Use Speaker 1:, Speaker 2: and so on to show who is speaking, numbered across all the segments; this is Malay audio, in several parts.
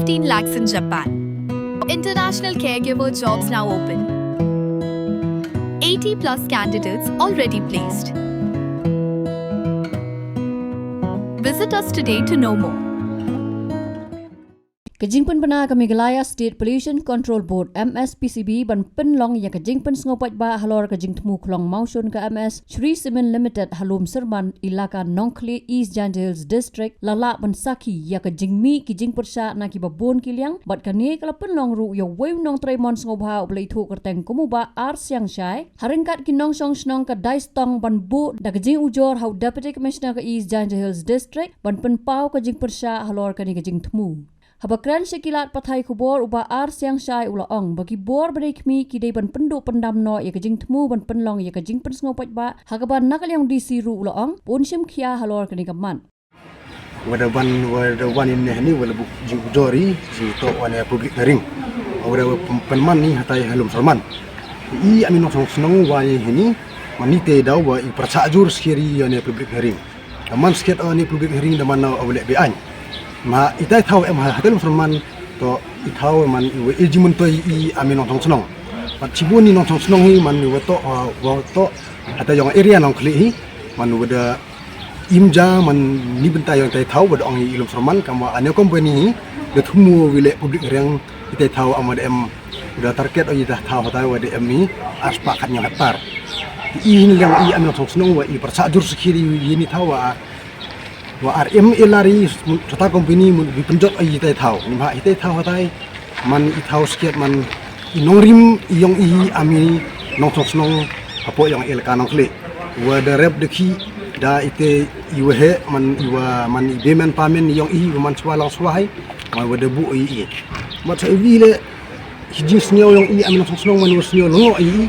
Speaker 1: 15 lakhs in Japan. International caregiver jobs now open. 80 plus candidates already placed. Visit us today to know more.
Speaker 2: Kejingpen pena kami Galaya State Pollution Control Board MSPCB ban penlong yang kejingpen sengopat ba halor kejing temu klong mausun ke MS Shri Cement Limited halum serman ilaka Nongkli East Giant Hills District lalak ban saki ya kejing mi kejing persya na ki babon kiliang bat kani kala penlong ru ya wew nong Tremon sengobha ublai thu kerteng kumuba ar siang syai haringkat ki nong song snong ka daistong ban bu da kejing ujor hau Deputy Commissioner ke East Giant Hills District ban penpau kejing persya halor kani kejing temu. Habakran sekilat pathai kubor uba ar siang syai ulaong bagi bor berikmi kidai ban penduk pendamno ya kejing temu ban penlong ya kejing pensngopat ba hagaban nakal yang disiru ulaong punsim kia halor kani kaman.
Speaker 3: Wada wan ini ni wala buk jori si to wana public hearing. Wada penman ni hatai halum salman. I amin nong senong wa ini manite daw wa i persajur skiri wana public hearing. Aman sket ni public hearing da man awle bean. Ma itai tahu hatel Musliman to itau man iwe iljimun to I amin nong senong. Pat cibun ni nong senong hi man iwe to hata yang area nong kli hi man wada imja man ni bentai yang itai tahu wada ong ilum Musliman kama ane company hi de thumu wile public yang itai tahu amad udah target o itai tahu hata wada ni aspa katnya hatar. Ini yang I amin nong senong wa I persajur sekiri ini tahu wa RM elari tata company mun penjot ai tai thau ni ha itai thau hatai man I thau sket man inongrim yong I ami nong song apo yang elka nong kle wa da rep de ki da ite iwe man iwa man bemen pamen yong I man swala swai ma wa de bu I ma sai wi le hijing snyo yong I ami nong song man snyo lo I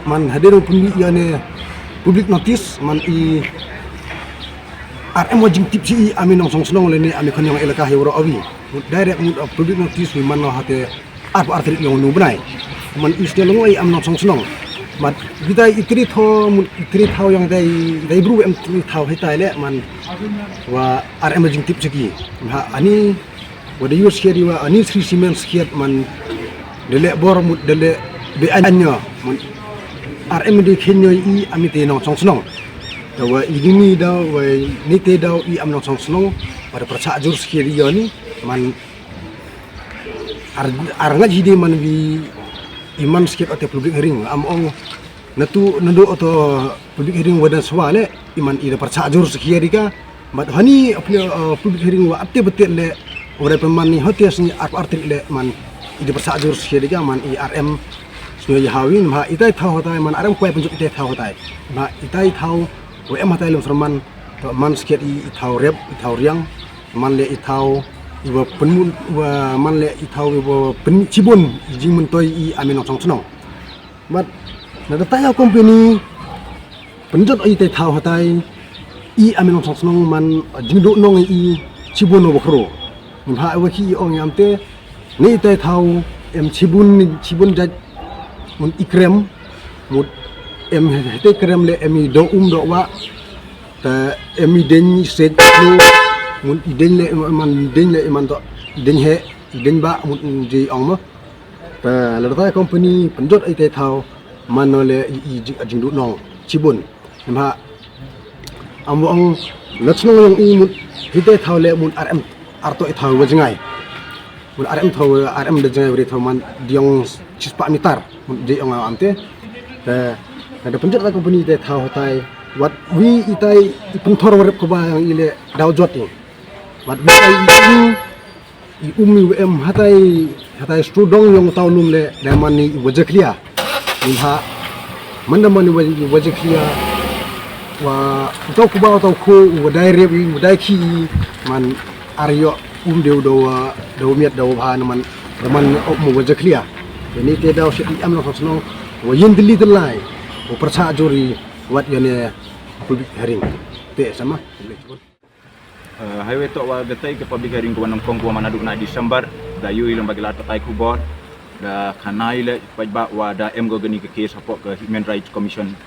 Speaker 3: man hadero pun yani public notice man I RM wajing tip si amin nong song senong leni ami kon yang elaka hewro awi direct mud public notice wi man no hate apa artri yang nu benai man isne longo I am nong song senong mat kita itri tho yang dai bru em tri thau hitai le man wa RM wajing tip segi ha ani wada yus skeri wa ani Shri Cement skiat man dele bor mud dele be anyo man RM de khenyo I ami te nong song senong wa ini daw wa nite daw I am nong song senong pada persajur sekiri ni man aranga jide man bi iman skip ate public hearing am ong natu nando auto public hearing wadan swale iman ida persajur sekiri ka mat hani public hearing wa ate betel le ora peman ni hotes ni artik le man ida persajur sekiri ka man IRM sunyo hawin ma itai thau hotai man aram kwai penjuk itai thau hotai ma itai thau wa matai lum serman to man sket I thau rep thau riang man le thau iwa penmun wa man le thau iwa pen cibun jing mun toy I amin nong senong mat na dataya company penjot I tai thau hatai I amin nong senong man jing do nong I cibun no bokro ha wa ki ong yamte ni tai thau em cibun jaj mun ikrem mut em hete krem le emi do wa ta emi den set no mun den le man to den he den ba mun ji ong ma ta la ta company penjot ai te thau man no le I jing du nong cibun ma am ong lachno yang I mun hite thau le mun RM arto I thau wajengai mun RM thau RM de jengai ri thau man diong cispa mitar mun ji ong amte ta ada penjat la company te thau hotai wat wi itai penthor warep ko ba yang ile daw jot ni wat wi I umi wm hatai studong yang tau lum le damani wajaklia ha mandamani wajaklia wa tau ko ba tau ko wadai rep wadai ki man aryo deu do miat do ba man mo wajaklia ni te daw si am no sosno wa yindli telai persajuri wat yone public hearing te sama
Speaker 4: highway to wa gatai ke public hearing ko wanang kong ko manadu na December da yu ilong bagilat patai kubor da kanai le pajba wa da em go gani ke case support ke Human Rights Commission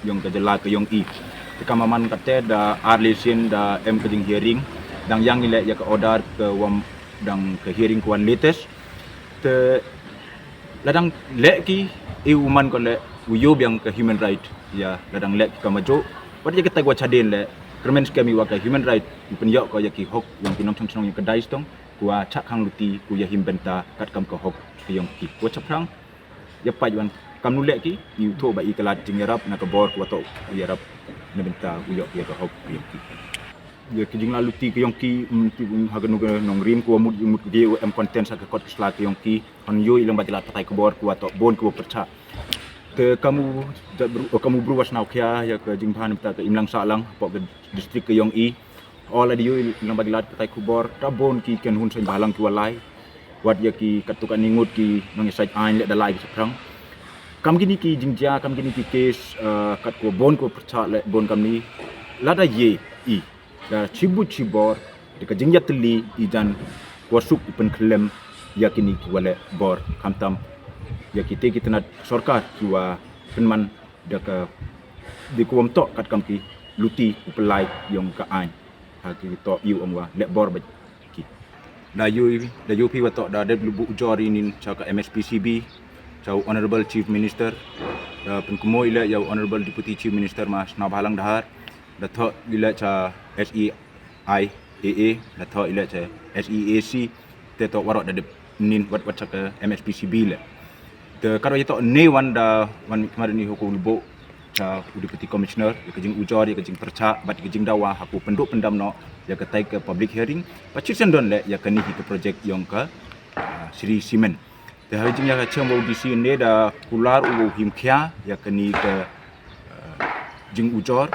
Speaker 4: yung kajela ke yung I kamaman kate da arlisin da em kejing hearing dang yang ile ya ke order ke wam dan ke hearing kuan latest te ladang lek ki uman ko le uyob yang ke human right ya ladang lek ka majo wat je kita gua caden le kermen skemi wa ke human right penjak ko ya ki hok yang pinong song yang kedai stong gua cak khang luti ku ya himbenta kat kam ko hok ke yang ki gua caprang ya pajuan kam nu lek ki yu tho ba ikalat jing yarap na ka bor ku to yarap na benta ku ya ka hok ke yang ki ya kijing lalu ti ke yongki hagan nuga nong rim ku mut dia em content sa ke kot sla ke yongki on yo ilang batila tatai ke bor ku atau bon ku perca ke kamu beruas nau kia ya ke jing phan ta ke imlang salang pok ke distrik ke yong i all adi yo ilang batila tatai ku bor ta bon ki ken hun sen balang ki walai wat ya ki katukan ningut ki nong sai ain le dalai ki seprang kam gini ki jingja kam gini ki kes kat ku bon ku perca le bon kam ni lada ye i da cibor dekat jengjat teli ijan kuasuk ipen klem yakini wale bor kamtam yakite kita nak sorkar kiwa penman deka di kuam tok kat kamki luti upelai yang ka ain haki tok yu amwa lek bor ba ki da yu pi wa tok da de lubu ujori nin chaka MSPCB chau honorable chief minister da penkumo ila ya honorable deputy chief minister mas na balang dahar da tho ila cha SEIAA da tho ila cha SEAC te to warok da nin wat cha ke MSPCB le te karo to ne wan kemarin ni hukum lubo cha deputy commissioner ke jing ujor ke jing perca bat ke jing dawa haku penduk pendam no ya ke tai ke public hearing pacit sendon le ya ke ni ke project yang ke Sri Simen te hari jing ya ka chemo di sini da kular u himkhia ya ke ni ke jing ujor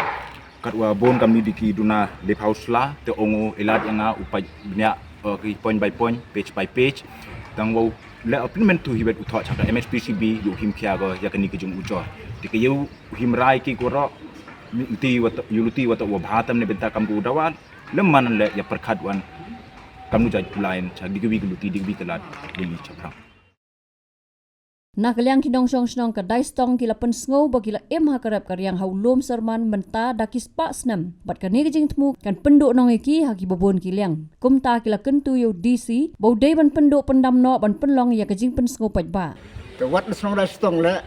Speaker 4: katwa bon kami diki duna lep house la te ongo elad yang upai banyak point by point page by page tang wo le implement tu hibet uthak chaka MSPCB yu him khia go ya kani kijung ujor dike yu him rai ki ko ti wat yuluti wat wa bhatam ne benta kam ku dawal lemman le ya perkhat wan kamu jaj lain chak digi luti digi kelat lili chaprang
Speaker 2: Nak liang kinong song ka daistong kila pen sngo ba kila em hakarap karyang haulom serman menta dakis pa snam bat kani kijing tmu kan penduk nong iki haki bobon kiliang kumta kila kentu yo DC bodai ban penduk pendam no ban penlong ya kijing pen sngo paj ba
Speaker 5: te wat snong daistong le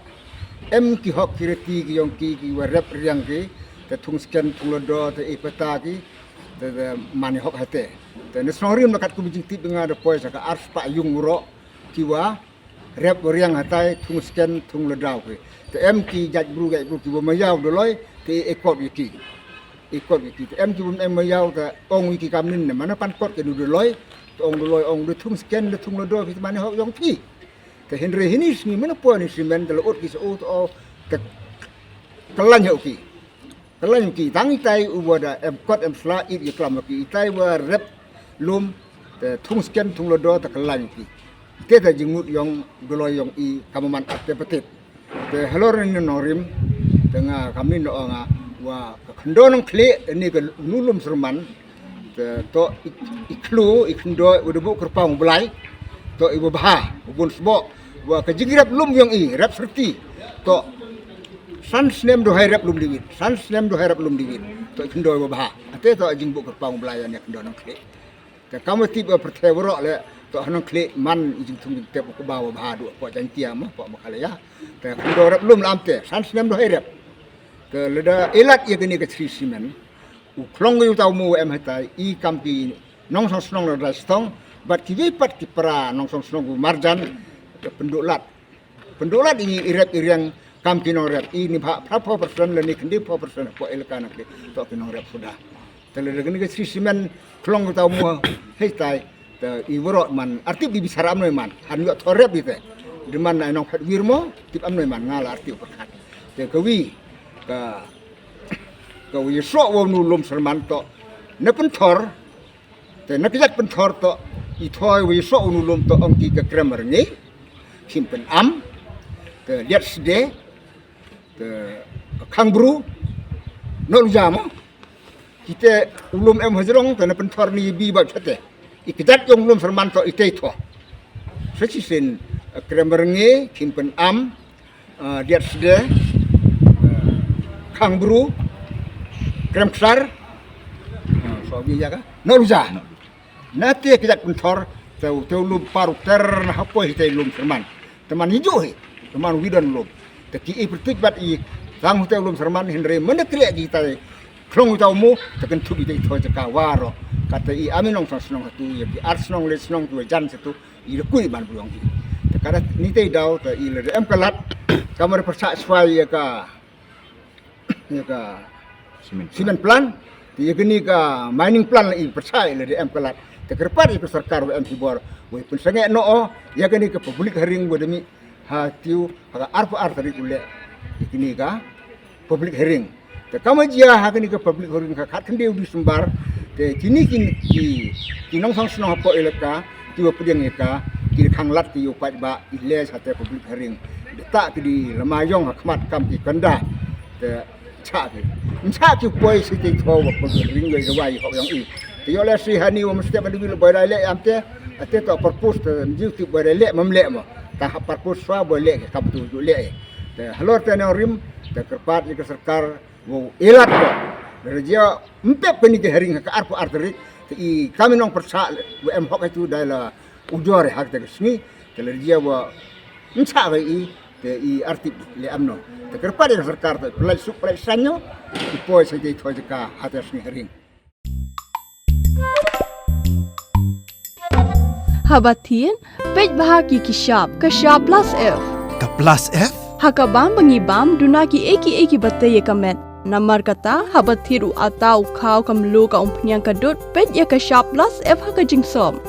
Speaker 5: em ki hok kireti ki yong ki warap riang ki te thung scan thung lodo te ipata ki te mani hok hate te snong rim nakat ku bijing tip nga de poi saka ars pa yung ro kiwa rep riang hatai thung scan thung ladau ke te em ki jaj bru gai bru ki bo mayau doloi te ekot wiki te em ki bum em mayau ta ong wiki kamnin ne mana pan kot ke du doloi to ong doloi ong de thung scan de thung ladau ki mani hok yong pi te henre hinis ni mana po ni simen de lot ki so to te kelan ki tang tai u boda em kot em sla it ki klam ki tai wa rep lum te thung scan thung ladau ta kelan ki kita jengut yang doloi yang i kamaman ate petit te halor ni norim tengah kami no nga wa kendonong kle ni ke nulum serman te to iklu ikndo udebu kerpang belai to ibu bah ubun sbo wa ke jingirap lum yang i rap serti to sansnem do hairap lum diwit to ikndo ibu bah ate to jingbu kerpang belai ni kendonong kle te kamu tiba pertewro le to hanong kle man ijing tung tep ko bawa bahadu po jantia ma po makalaya te ndo rap lum lamte sans nem do herep te leda elat ye geni ke Sri Simen u klong yu tau mu em hatai I kampi nong song snong da stong bat ki pat ki pra nong song snong marjan ke pendulat ini irep iriang kampi nong rep I ni bha prapo person le ni kendi po person po elkana ke to ki nong rep sudah te leda geni ke Sri Simen klong yu tau mu hetai te iworot man artip di bisara amnoy man han yo thorep dite di man nong phat wirmo tip amnoy man ngala artip perkat te kawi ka wi so wo nu lum serman to ne pen thor te ne kijak pen thor to I thoi wi so nu lum to ong ki ka grammar ni simpen am te yesterday te kangbru no jamo kita ulum em hajrong te ne pen thor ni bi ba chate ikidat yung lum firman to iteto sesisin kremernge kimpen am diat sede kangbru kremksar so biya ka noruja nate kidat puntor teu lum paru ter na hapoi te lum serman teman hijau he teman widan lum te ki pertik bat I sang teu lum serman henre menekri kita klong tau mu tekan tu ite to jaka waro kata I aminong snong tu ya ki arsnong le snong tu jan setu I kui ban buang ki te kada ni te dau te I le em kalat kamar persa swai ya ka simen plan ti geni ka mining plan I persa le em kalat terkepat itu sarkar wa MT bor we pun sange no ya gani ke publik haring wa demi ha tiu ha arpa tadi kule ini ka publik haring te kamajia ha gani ke publik haring ka khat kendeu di sembar te kini ki nong sang sno hapo elaka tiu pediang eka ki khanglat tiu pat ba ile sate publik haring tak di lemayong khmat kam ki kanda te cha ki poi siti tho wa publik haring le wai ho yang I yo le si hani wa mesti pada bil boy le amte ate to purpose te jiu boy le mamle mo ta purpose swa boy le ka tu ju le te halor te rim te kerpat ke sarkar wo elat ko dari dia empep ni ke haring ka arpo arteri te I kami nong persa wa em hok itu dala ujore hak te sni te le dia wa nsa I te I artip le amno te kerpat ke sarkar te plai su plai sanyo ipo se je to ka atas ni haring
Speaker 6: Habatin, pej bahagi kishap plus F.
Speaker 7: Ka plus F?
Speaker 6: Hakabam bangibam dunaki eki bataya kamet. Namar kata habatiru atau kau kamlu ka umpnyang kadut pej ya kishap plus F haka jingsom.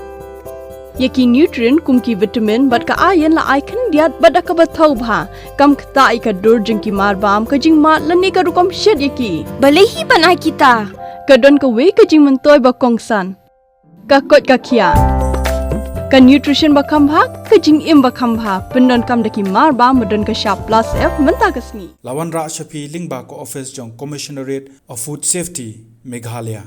Speaker 6: Yaki nutrient kumki vitamin bat ka ayan la icon diat bat ka batau bha kam kata ika dur jingki marbam ka jingmat lani ka rukom shed yaki.
Speaker 8: Balehi banai kita.
Speaker 6: Kadon ka we ka jing mentoy ba kongsan. Ka kot ka kia. Ka nutrition ba khambha ka jing im ba khambha pendon kam daki marba modon ka sharp plus F menta kasni.
Speaker 7: Lawan Ra Shafi Lingba ko office jong Commissionerate of Food Safety Meghalaya.